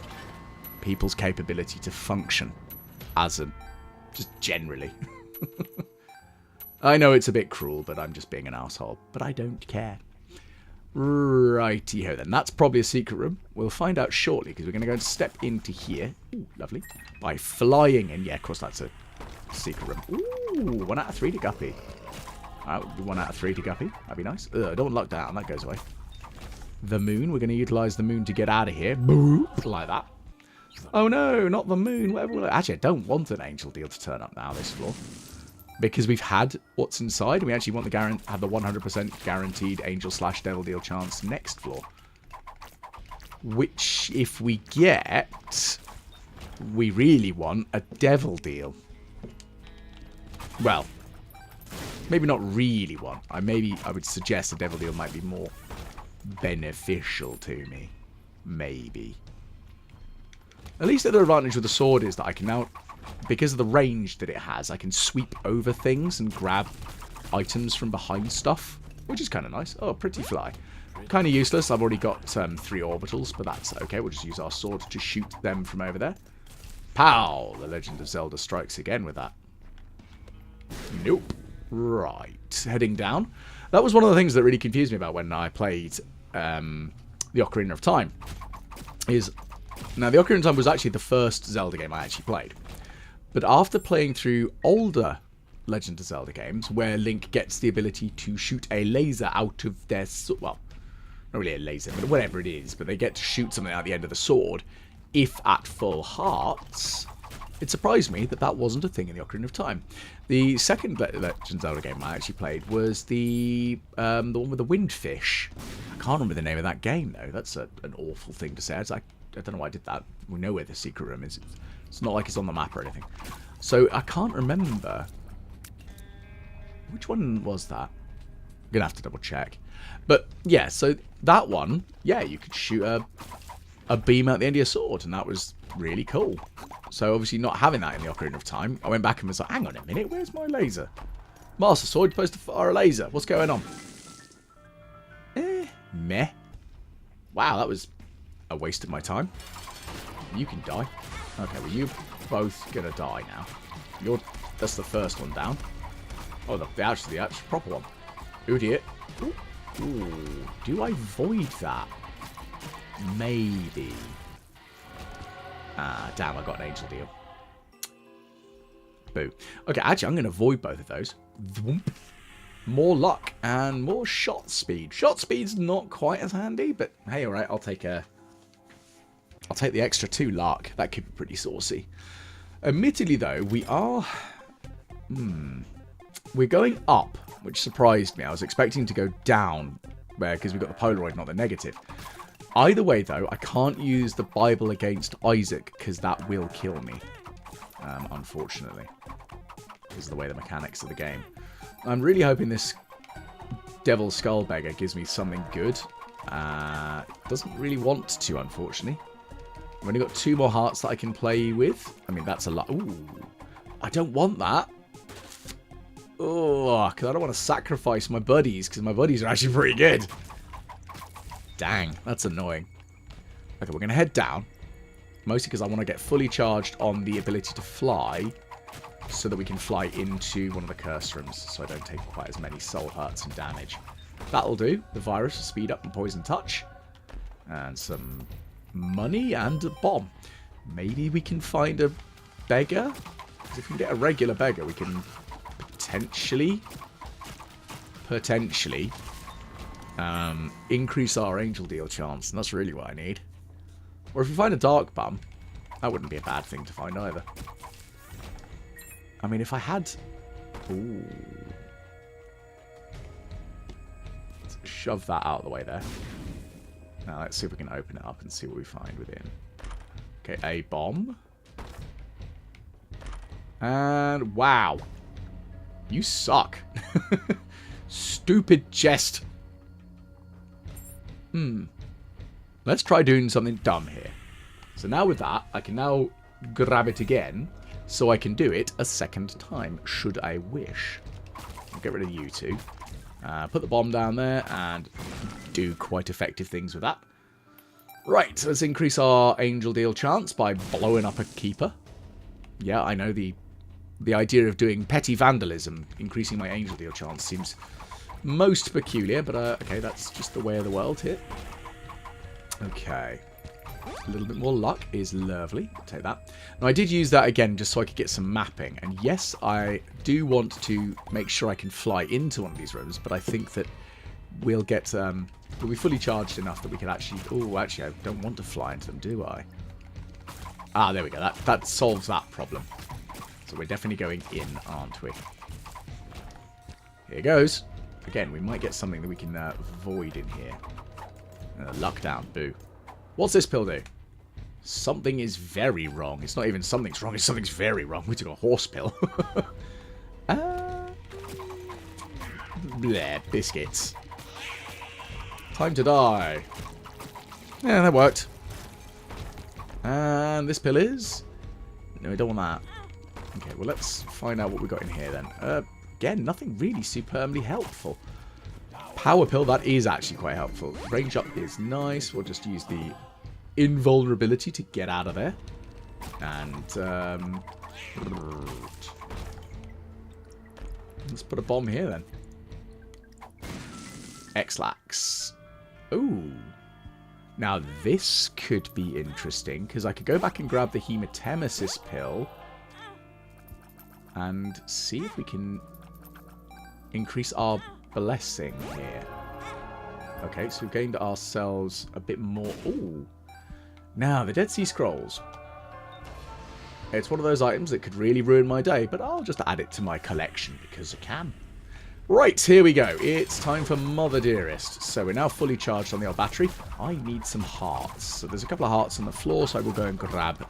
people's capability to function as a... just generally. I know it's a bit cruel, but I'm just being an asshole. But I don't care. Righty-ho then. That's probably a secret room. We'll find out shortly, because we're going to go and step into here. Ooh, lovely. By flying in. Yeah, of course that's a secret room. Ooh, 1 out of 3 to Guppy. Alright, 1 out of 3 to Guppy. That'd be nice. Ugh, don't lock down. That goes away. The moon. We're going to utilise the moon to get out of here. Boop. Like that. Oh no, not the moon. Whatever. Actually, I don't want an angel deal to turn up now, this floor. Because we've had what's inside. We actually want the have the 100% guaranteed angel/devil deal chance next floor. Which, if we get, we really want a devil deal. Well, maybe not really want. I would suggest a devil deal might be more beneficial to me. Maybe. At least the other advantage with the sword is that I can now, because of the range that it has, I can sweep over things and grab items from behind stuff, which is kind of nice. Oh, pretty fly. Kind of useless. I've already got 3 orbitals, but that's okay. We'll just use our sword to shoot them from over there. Pow! The Legend of Zelda strikes again with that. Nope. Right. Heading down. That was one of the things that really confused me about when I played the Ocarina of Time. Now, the Ocarina of Time was actually the first Zelda game I actually played. But after playing through older Legend of Zelda games, where Link gets the ability to shoot a laser out of their... Well, not really a laser, but whatever it is. But they get to shoot something out the end of the sword. If at full hearts, it surprised me that that wasn't a thing in the Ocarina of Time. The second Legend of Zelda game I actually played was the one with the windfish. I can't remember the name of that game, though. That's an awful thing to say. I don't know why I did that. We know where the secret room is. It's not like it's on the map or anything. So I can't remember. Which one was that? I'm going to have to double check. But yeah, so that one, yeah, you could shoot a beam out the end of your sword, and that was really cool. So obviously not having that in the Ocarina of Time, I went back and was like, hang on a minute, where's my laser? Master Sword, you're supposed to fire a laser. What's going on? Meh. Wow, that was a waste of my time. You can die. Okay, well, you're both going to die now. That's the first one down. Oh, the actual proper one. Idiot. Ooh, do I void that? Maybe. Ah, damn, I got an angel deal. Boo. Okay, actually, I'm going to avoid both of those. More luck and more shot speed. Shot speed's not quite as handy, but hey, alright, I'll take the extra 2 luck. That could be pretty saucy. Admittedly, though, we are... We're going up, which surprised me. I was expecting to go down, because we've got the Polaroid, not the negative. Either way, though, I can't use the Bible against Isaac, because that will kill me, unfortunately. Because of the way the mechanics of the game. I'm really hoping this Devil's Skull Beggar gives me something good. Doesn't really want to, unfortunately. I've only got 2 more hearts that I can play with. I mean, that's a lot. Ooh, I don't want that. Oh, because I don't want to sacrifice my buddies, because my buddies are actually pretty good. Dang, that's annoying. Okay, we're going to head down. Mostly because I want to get fully charged on the ability to fly, so that we can fly into one of the curse rooms, so I don't take quite as many soul hurts and damage. That'll do. The virus will speed up and poison touch. And some money and a bomb. Maybe we can find a beggar? Because if we can get a regular beggar, we can potentially increase our angel deal chance, and that's really what I need. Or if we find a dark bum, that wouldn't be a bad thing to find either. I mean, if I had... Ooh. Let's shove that out of the way there. Now let's see if we can open it up and see what we find within. Okay, a bomb. And wow. You suck. Stupid chest. Let's try doing something dumb here. So now with that, I can now grab it again, so I can do it a second time, should I wish. I'll get rid of you two. Put the bomb down there and do quite effective things with that. Right, so let's increase our angel deal chance by blowing up a keeper. Yeah, I know the idea of doing petty vandalism, increasing my angel deal chance, seems most peculiar, but okay, that's just the way of the world here. Okay. A little bit more luck is lovely. I'll take that. Now, I did use that again just so I could get some mapping. And yes, I do want to make sure I can fly into one of these rooms, but I think that we'll get... we'll be fully charged enough that we can actually... Oh, actually, I don't want to fly into them, do I? Ah, there we go. That solves that problem. So we're definitely going in, aren't we? Here goes. Again, we might get something that we can void in here. Luck down. Boo. What's this pill do? Something is very wrong. It's not even something's wrong. It's something's very wrong. We took a horse pill. Bleh, biscuits. Time to die. Yeah, that worked. And this pill is... No, we don't want that. Okay, well, let's find out what we got in here then. Again, nothing really superbly helpful. Power pill, that is actually quite helpful. Range up is nice. We'll just use the invulnerability to get out of there. And, let's put a bomb here then. X-Lax. Ooh. Now, this could be interesting, because I could go back and grab the Hematemesis pill. and see if we can increase our blessing here. Okay, so we've gained ourselves a bit more. Ooh. Now, the Dead Sea Scrolls. It's one of those items that could really ruin my day, but I'll just add it to my collection because I can. Right, here we go. It's time for Mother Dearest. So we're now fully charged on the old battery. I need some hearts. So there's a couple of hearts on the floor, so I will go and grab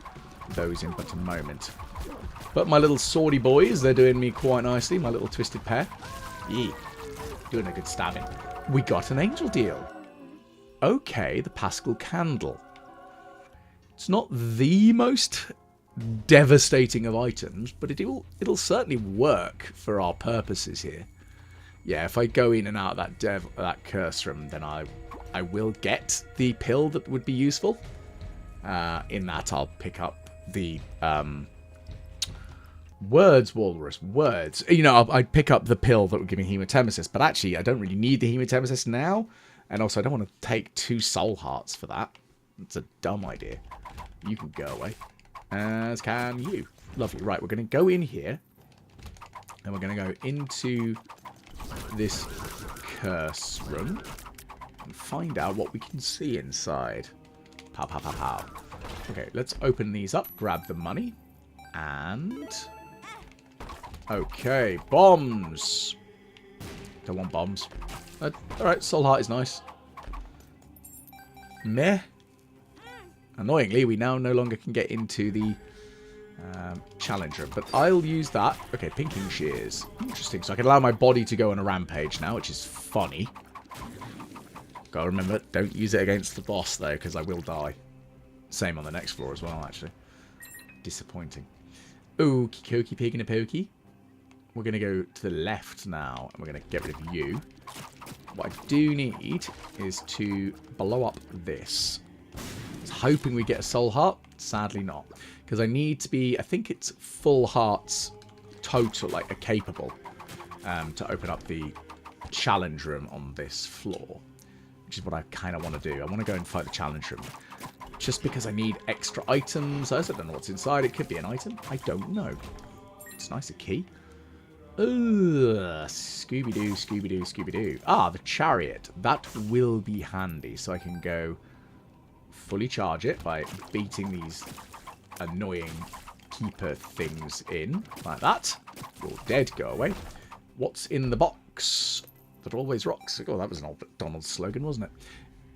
those in but a moment. But my little swordy boys, they're doing me quite nicely. My little twisted pair. Yeah, doing a good stabbing. We got an angel deal. Okay, the Paschal Candle. It's not the most devastating of items, but it'll certainly work for our purposes here. Yeah, if I go in and out of that curse room, then I will get the pill that would be useful. In that, I'll pick up the words, Walrus, words. You know, I'd pick up the pill that would give me hematemesis, but actually, I don't really need the hematemesis now, and also I don't want to take 2 soul hearts for that. It's a dumb idea. You can go away, as can you. Lovely. Right, we're going to go in here, and we're going to go into this curse room and find out what we can see inside. Pow, pow, pow, pow. Okay, let's open these up, grab the money, and... Okay, bombs. Don't want bombs. Alright, soul heart is nice. Meh. Annoyingly, we now no longer can get into the challenge room, but I'll use that. Okay, pinking shears. Interesting. So I can allow my body to go on a rampage now, which is funny. Gotta remember, don't use it against the boss, though, because I will die. Same on the next floor as well, actually. Disappointing. Okie dokie, pig and a pokey. We're going to go to the left now, and we're going to get rid of you. What I do need is to blow up this. I was hoping we get a soul heart. Sadly not. Because I need to be, I think it's full hearts total, like a capable, to open up the challenge room on this floor. Which is what I kind of want to do. I want to go and fight the challenge room. Just because I need extra items. I don't know what's inside. It could be an item. I don't know. It's nice, a key. Scooby-Doo, Scooby-Doo, Scooby-Doo. Ah, the chariot. That will be handy. So I can go fully charge it by beating these annoying keeper things in. Like that. You're dead. Go away. What's in the box? That always rocks. Oh, that was an old McDonald's slogan, wasn't it?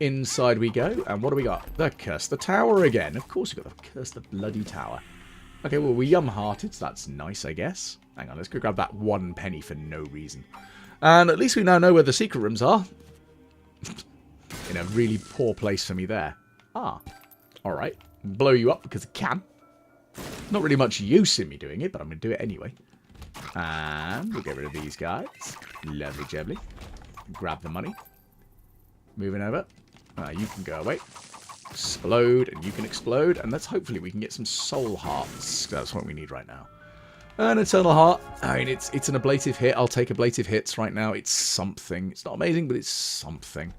Inside we go. And what do we got? The Curse the Tower again. Of course we got the Curse the bloody tower. Okay, well, we're yum-hearted, so that's nice, I guess. Hang on, let's go grab that 1 penny for no reason. And at least we now know where the secret rooms are. In a really poor place for me there. Ah, alright. Blow you up because I can. Not really much use in me doing it, but I'm going to do it anyway. And we'll get rid of these guys. Lovely jubbly. Grab the money. Moving over. You can go away. Explode, and you can explode. And let's hopefully we can get some soul hearts. That's what we need right now. An eternal heart. I mean, it's an ablative hit. I'll take ablative hits right now. It's something. It's not amazing, but it's something.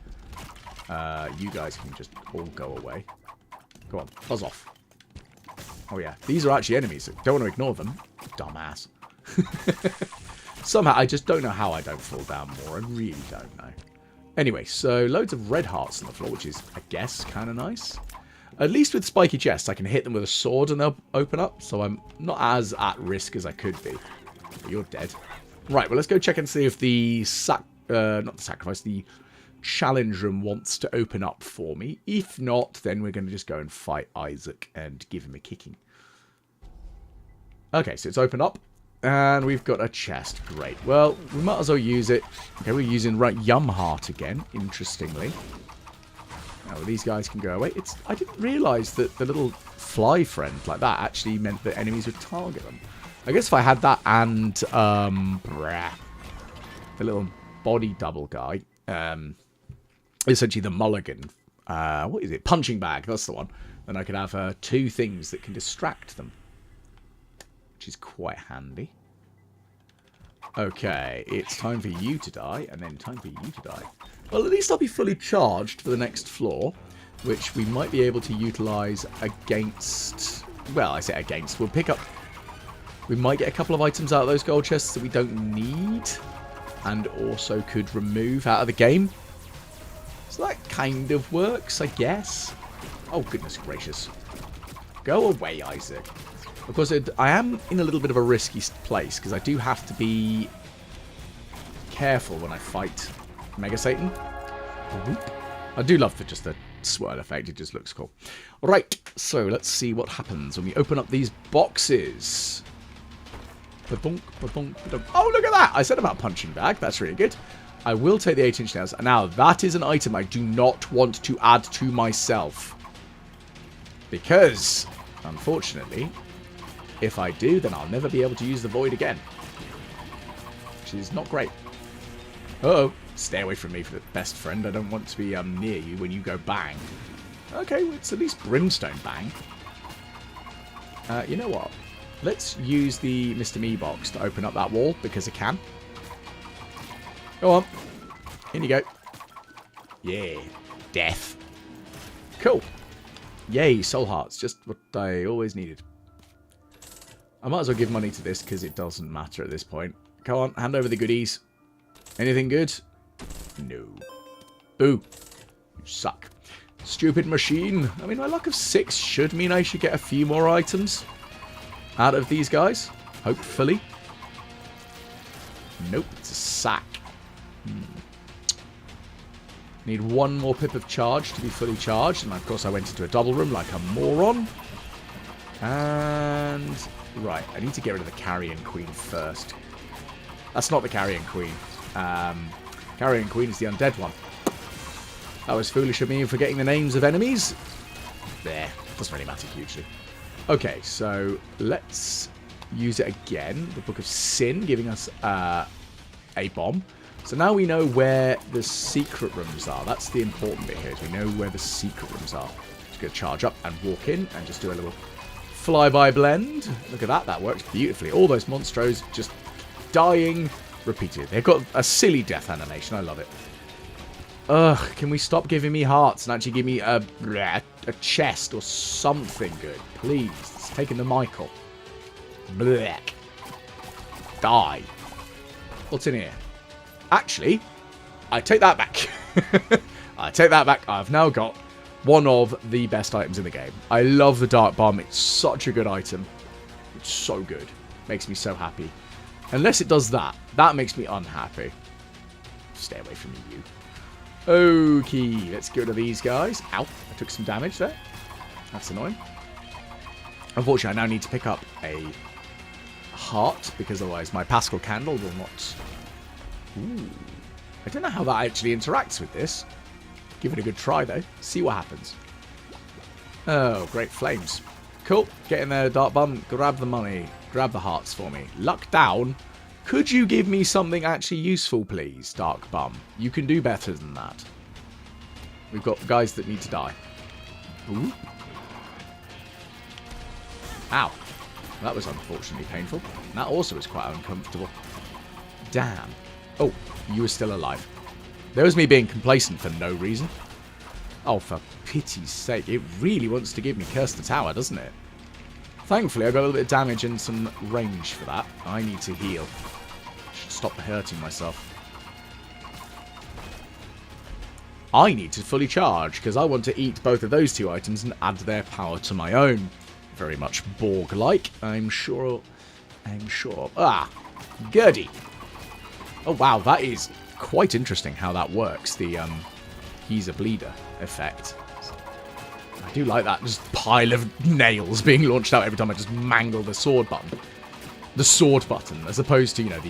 You guys can just all go away. Go on, buzz off. Oh yeah, these are actually enemies. So don't want to ignore them. Dumbass. Somehow, I just don't know how I don't fall down more. I really don't know. Anyway, so loads of red hearts on the floor, which is, I guess, kind of nice. At least with spiky chests, I can hit them with a sword and they'll open up. So I'm not as at risk as I could be. But you're dead. Right, well, let's go check and see if the the challenge room wants to open up for me. If not, then we're going to just go and fight Isaac and give him a kicking. Okay, so it's opened up. And we've got a chest. Great. Well, we might as well use it. Okay, we're using Yum Heart again, interestingly. Now, these guys can go away. I didn't realise that the little fly friend like that actually meant that enemies would target them. I guess if I had that and the little body double guy, essentially the mulligan, what is it? Punching bag, that's the one. Then I could have 2 things that can distract them. Which is quite handy. Okay, it's time for you to die, and then time for you to die. Well, at least I'll be fully charged for the next floor, which we might be able to utilise against... Well, I say against. We'll pick up We might get a couple of items out of those gold chests that we don't need. And also could remove out of the game. So that kind of works, I guess. Oh, goodness gracious. Go away, Isaac. Of course, I am in a little bit of a risky place, because I do have to be careful when I fight Mega Satan. I do love just the swirl effect. It just looks cool. Right, so let's see what happens when we open up these boxes. Ba-dunk, ba-dunk, ba-dunk. Oh, look at that! I said about punching bag. That's really good. I will take the 8-inch nails. Now, that is an item I do not want to add to myself. Because, unfortunately, if I do, then I'll never be able to use the void again. Which is not great. Uh-oh. Stay away from me, for the best friend. I don't want to be near you when you go bang. Okay, well, it's at least brimstone bang. You know what? Let's use the Mr. Me box to open up that wall, because I can. Go on. In you go. Yeah. Death. Cool. Yay, soul hearts. Just what I always needed. I might as well give money to this, because it doesn't matter at this point. Come on, hand over the goodies. Anything good? No. Boo. You suck. Stupid machine. I mean, my luck of 6 should mean I should get a few more items out of these guys. Hopefully. Nope, it's a sack. Need one more pip of charge to be fully charged. And of course I went into a double room like a moron. And... right, I need to get rid of the Carrion Queen first. That's not the Carrion Queen. Carrion Queen is the undead one. That was foolish of me for forgetting the names of enemies. There. Doesn't really matter hugely. Okay, so let's use it again. The Book of Sin giving us a bomb. So now we know where the secret rooms are. That's the important bit here, is we know where the secret rooms are. Just going to charge up and walk in and just do a little flyby blend. Look at that. That works beautifully. All those monstros just dying repeatedly. They've got a silly death animation. I love it. Ugh, can we stop giving me hearts and actually give me a chest or something good? Please. It's taking the Michael. Blech. Die. What's in here? Actually, I take that back. I take that back. I've now got one of the best items in the game. I love the Dark Bomb. It's such a good item. It's so good. Makes me so happy. Unless it does that. That makes me unhappy. Stay away from me, you. Okay, let's get rid of these guys. Ow, I took some damage there. That's annoying. Unfortunately, I now need to pick up a heart, because otherwise my Pascal candle will not... Ooh. I don't know how that actually interacts with this. Give it a good try, though. See what happens. Oh, great flames. Cool. Get in there, Dark Bum. Grab the money. Grab the hearts for me. Luck down. Could you give me something actually useful, please, Dark Bum? You can do better than that. We've got guys that need to die. Ooh. Ow. That was unfortunately painful. That also was quite uncomfortable. Damn. Oh, you were still alive. There was me being complacent for no reason. Oh, for pity's sake. It really wants to give me Curse the Tower, doesn't it? Thankfully, I got a little bit of damage and some range for that. I need to heal. Should stop hurting myself. I need to fully charge, because I want to eat both of those two items and add their power to my own. Very much Borg-like, I'm sure. Ah, Gurdy. Oh, wow, that is quite interesting how that works, the he's a bleeder effect. I do like that, just pile of nails being launched out every time I just mangle the sword button. The sword button, as opposed to, you know,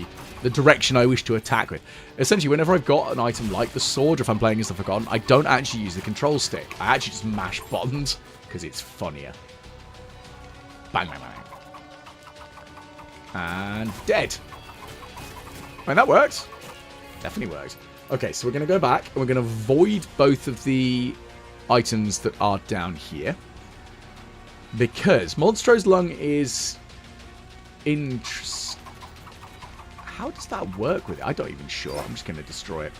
the direction I wish to attack with. Essentially, whenever I've got an item like the sword, or if I'm playing as the Forgotten, I don't actually use the control stick. I actually just mash buttons, because it's funnier. Bang, bang, bang. And dead. I mean, that worked. Definitely worked. Okay, so we're going to go back, and we're going to void both of the items that are down here. Because Monstro's Lung is... interesting. How does that work with it? I'm not even sure. I'm just going to destroy it.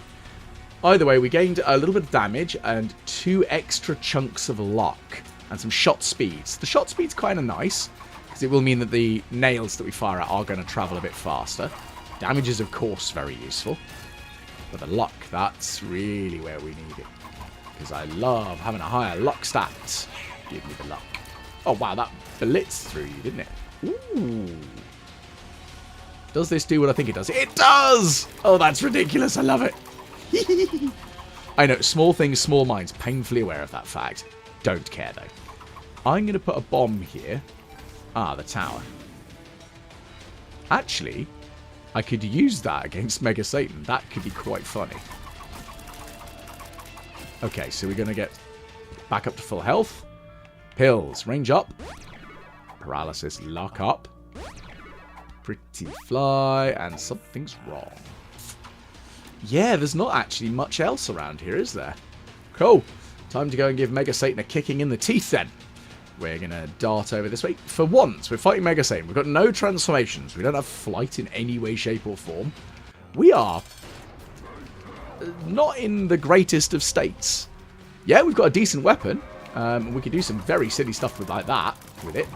Either way, we gained a little bit of damage and 2 extra chunks of luck. And some shot speeds. The shot speed's kind of nice, because it will mean that the nails that we fire at are going to travel a bit faster. Damage is, of course, very useful. But the luck, that's really where we need it. Because I love having a higher luck stat. Give me the luck. Oh, wow, that blitzed through you, didn't it? Ooh. Does this do what I think it does? It does! Oh, that's ridiculous. I love it. I know, small things, small minds. Painfully aware of that fact. Don't care, though. I'm going to put a bomb here. Ah, the tower. Actually, I could use that against Mega Satan. That could be quite funny. Okay, so we're going to get back up to full health. Pills, range up. Paralysis, lock up. Pretty fly, and something's wrong. Yeah, there's not actually much else around here, is there? Cool. Time to go and give Mega Satan a kicking in the teeth, then. We're going to dart over this way. For once, we're fighting Mega Satan. We've got no transformations. We don't have flight in any way, shape, or form. We are not in the greatest of states. Yeah, we've got a decent weapon. We could do some very silly stuff like that with it.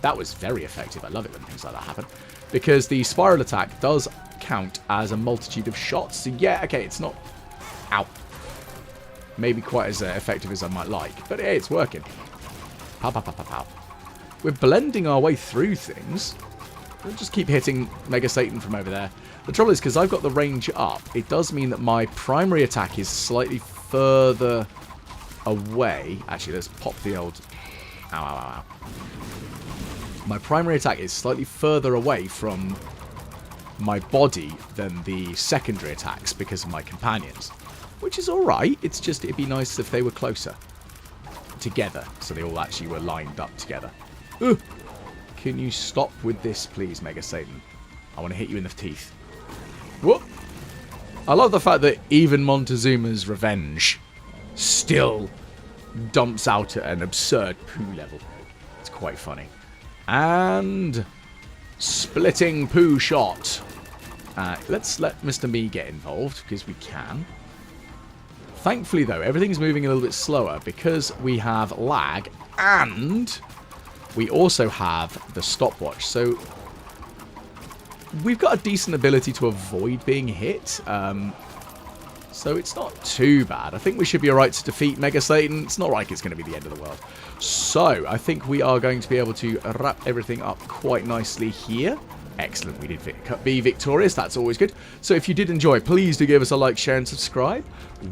That was very effective. I love it when things like that happen. Because the spiral attack does count as a multitude of shots. So yeah, okay, it's not... Ow. Maybe quite as effective as I might like. But hey, it's working. Pow, pow, pow, pow, pow. We're blending our way through things. We'll just keep hitting Mega Satan from over there. The trouble is, because I've got the range up, it does mean that my primary attack is slightly further away. Actually, let's pop the old... Ow, ow, ow, ow. My primary attack is slightly further away from my body than the secondary attacks because of my companions. Which is alright, it's just it'd be nice if they were closer. Together, so they all actually were lined up together. Ugh. Can you stop with this, please, Mega Satan? I want to hit you in the teeth. Whoop! I love the fact that even Montezuma's revenge still dumps out at an absurd poo level. It's quite funny. And splitting poo shot. Let's let Mr. Me get involved, because we can. Thankfully, though, everything's moving a little bit slower because we have lag and we also have the stopwatch. So we've got a decent ability to avoid being hit. So it's not too bad. I think we should be alright to defeat Mega Satan. It's not like it's going to be the end of the world. So I think we are going to be able to wrap everything up quite nicely here. Excellent, we did be victorious, that's always good. So if you did enjoy, please do give us a like, share and subscribe.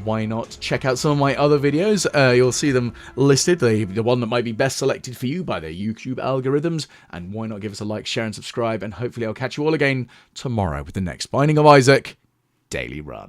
Why not check out some of my other videos? You'll see them listed, the one that might be best selected for you by the YouTube algorithms. And why not give us a like, share and subscribe, and hopefully I'll catch you all again tomorrow with the next Binding of Isaac Daily Run.